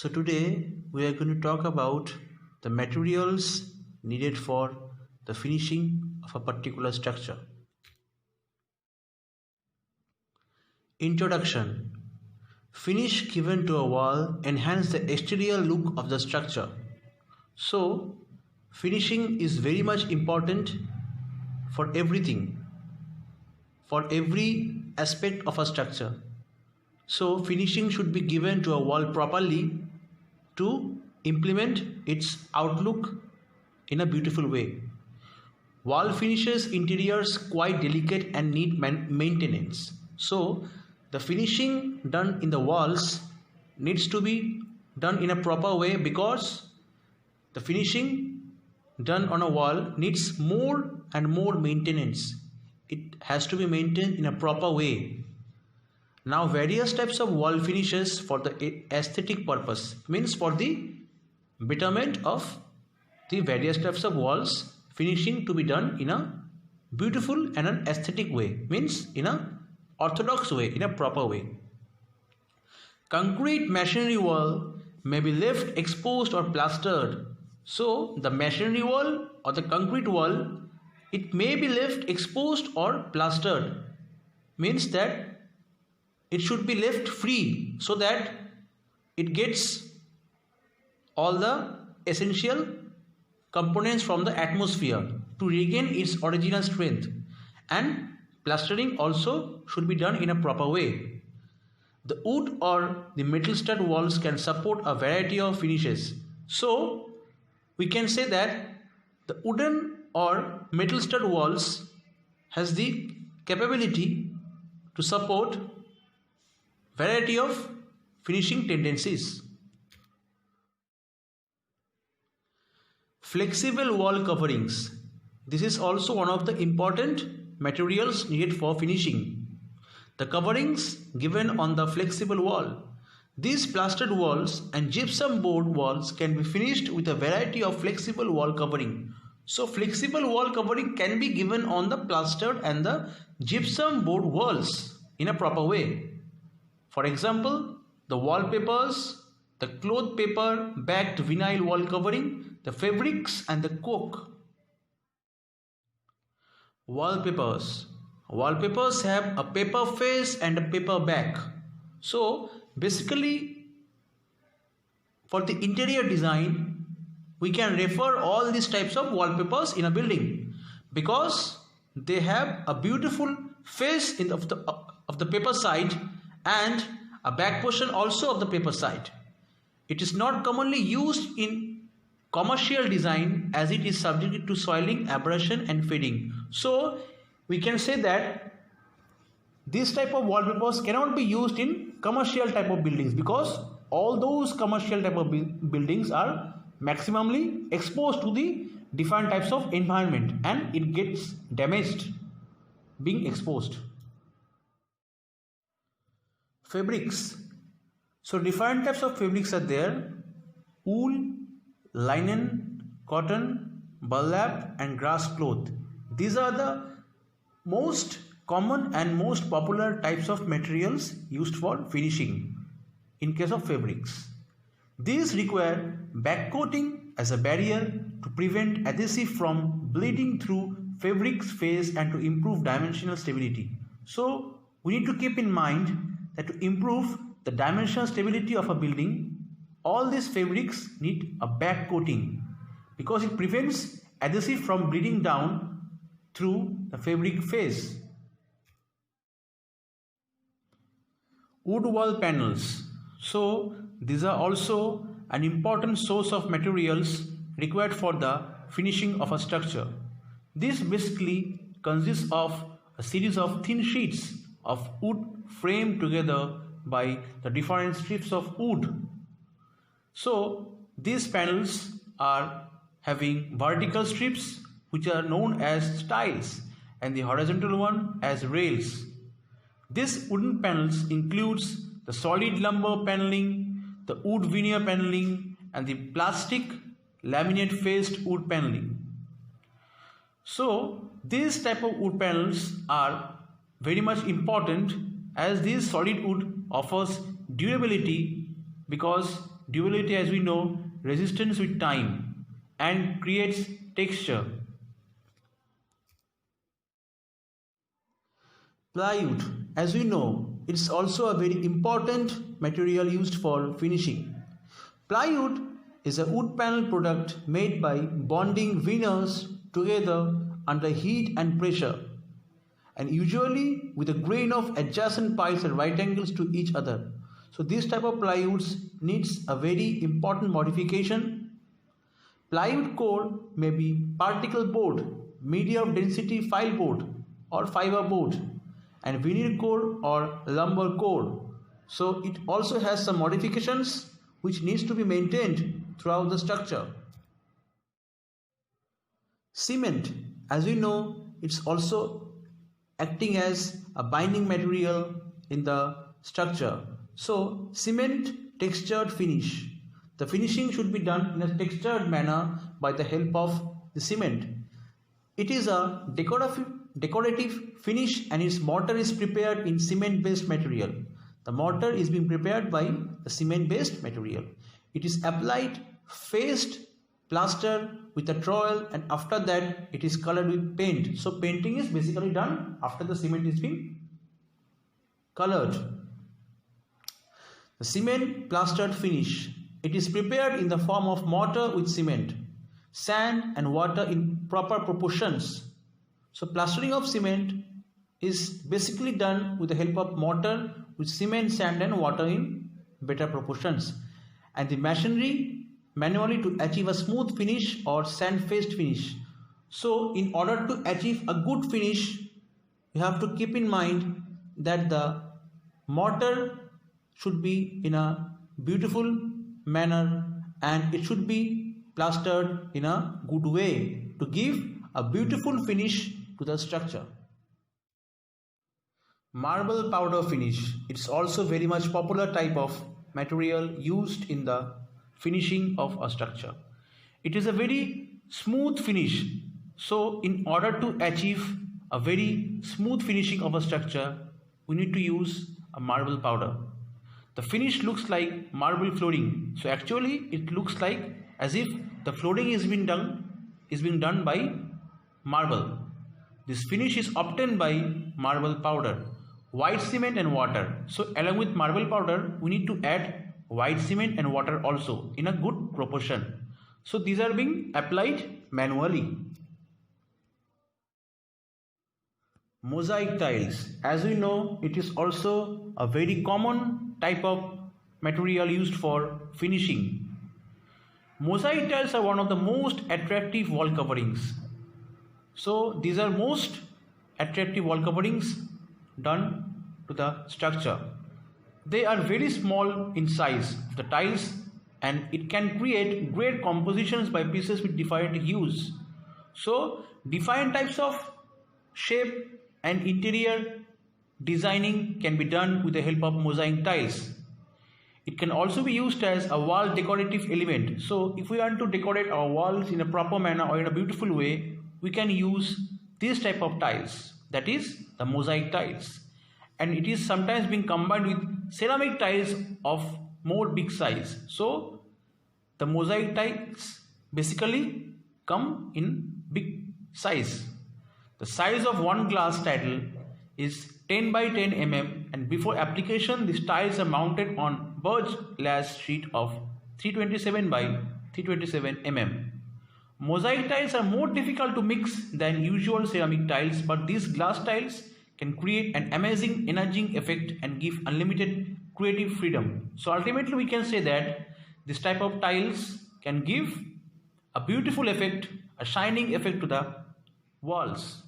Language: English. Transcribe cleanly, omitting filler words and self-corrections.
So today we are going to talk about the materials needed for the finishing of a particular structure. Introduction. Finish given to a wall enhance the exterior look of the structure. So finishing is very much important for everything, for every aspect of a structure. So finishing should be given to a wall properly to implement its outlook in a beautiful way. Wall finishes interiors quite delicate and need maintenance. So the finishing done in the walls needs to be done in a proper way, because the finishing done on a wall needs more and more maintenance. It has to be maintained in a proper way. Now various types of wall finishes for the aesthetic purpose, means for the betterment of the various types of walls, finishing to be done in a beautiful and an aesthetic way, means in a orthodox way, in a proper way. Concrete masonry wall may be left exposed or plastered. So the masonry wall or the concrete wall, it may be left exposed or plastered, means that it should be left free so that it gets all the essential components from the atmosphere to regain its original strength. And plastering also should be done in a proper way. The wood or the metal stud walls can support a variety of finishes. So we can say that the wooden or metal stud walls has the capability to support variety of finishing tendencies. Flexible wall coverings. This is also one of the important materials needed for finishing. The coverings given on the flexible wall. These plastered walls and gypsum board walls can be finished with a variety of flexible wall covering. So flexible wall covering can be given on the plastered and the gypsum board walls in a proper way. For example, the wallpapers, the cloth paper backed vinyl wall covering, the fabrics and the cork. Wallpapers. Wallpapers have a paper face and a paper back. So basically for the interior design, we can refer all these types of wallpapers in a building because they have a beautiful face of the paper side and a back portion also of the paper side. It is not commonly used in commercial design as it is subject to soiling, abrasion and fading. So we can say that this type of wallpapers cannot be used in commercial type of buildings because all those commercial type of buildings are maximally exposed to the different types of environment and it gets damaged being exposed. Fabrics. So different types of fabrics are there: wool, linen, cotton, burlap and grass cloth. These are the most common and most popular types of materials used for finishing in case of fabrics. These require backcoating as a barrier to prevent adhesive from bleeding through fabric's face and to improve dimensional stability. So we need to keep in mind that to improve the dimensional stability of a building, all these fabrics need a back coating because it prevents adhesive from bleeding down through the fabric face. Wood wall panels. So these are also an important source of materials required for the finishing of a structure. This basically consists of a series of thin sheets of wood framed together by the different strips of wood. So these panels are having vertical strips which are known as stiles and the horizontal one as rails. This wooden panels includes the solid lumber paneling, the wood veneer paneling and the plastic laminate faced wood paneling. So these type of wood panels are very much important as this solid wood offers durability because durability as we know, resistance with time, and creates texture. Plywood, as we know, it's also a very important material used for finishing. Plywood is a wood panel product made by bonding veneers together under heat and pressure, and usually with a grain of adjacent piles at right angles to each other. So this type of plywoods needs a very important modification. Plywood core may be particle board, medium density file board or fiber board, and veneer core or lumber core. So it also has some modifications which needs to be maintained throughout the structure. Cement, as we know, it's also acting as a binding material in the structure. So cement textured finish. The finishing should be done in a textured manner by the help of the cement. It is a decorative finish and its mortar is prepared in cement based material. The mortar is being prepared by the cement based material. It is applied, faced, plastered with a trowel, and after that it is colored with paint. So painting is basically done after the cement is being colored. The cement plastered finish. It is prepared in the form of mortar with cement, sand and water in proper proportions. So plastering of cement is basically done with the help of mortar with cement, sand and water in better proportions, and the machinery manually to achieve a smooth finish or sand faced finish. So in order to achieve a good finish, you have to keep in mind that the mortar should be in a beautiful manner and it should be plastered in a good way to give a beautiful finish to the structure. Marble powder finish. It's also very much popular type of material used in the finishing of a structure. It is a very smooth finish. So in order to achieve a very smooth finishing of a structure, we need to use a marble powder. The finish looks like marble flooring. So actually it looks like as if the flooring is being done by marble. This finish is obtained by marble powder, white cement and water. So along with marble powder, we need to add white cement and water also in a good proportion. So these are being applied manually. Mosaic tiles. As we know, it is also a very common type of material used for finishing. Mosaic tiles are one of the most attractive wall coverings. So these are most attractive wall coverings done to the structure. They are very small in size of the tiles and it can create great compositions by pieces with different hues. So different types of shape and interior designing can be done with the help of mosaic tiles. It can also be used as a wall decorative element. So if we want to decorate our walls in a proper manner or in a beautiful way, we can use this type of tiles, that is the mosaic tiles, and it is sometimes being combined with ceramic tiles of more big size. So the mosaic tiles basically come in big size. The size of one glass tile is 10 by 10 mm, and before application these tiles are mounted on birch glass sheet of 327 by 327 mm. Mosaic tiles are more difficult to mix than usual ceramic tiles, but these glass tiles can create an amazing energizing effect and give unlimited creative freedom. So ultimately we can say that this type of tiles can give a beautiful effect, a shining effect to the walls.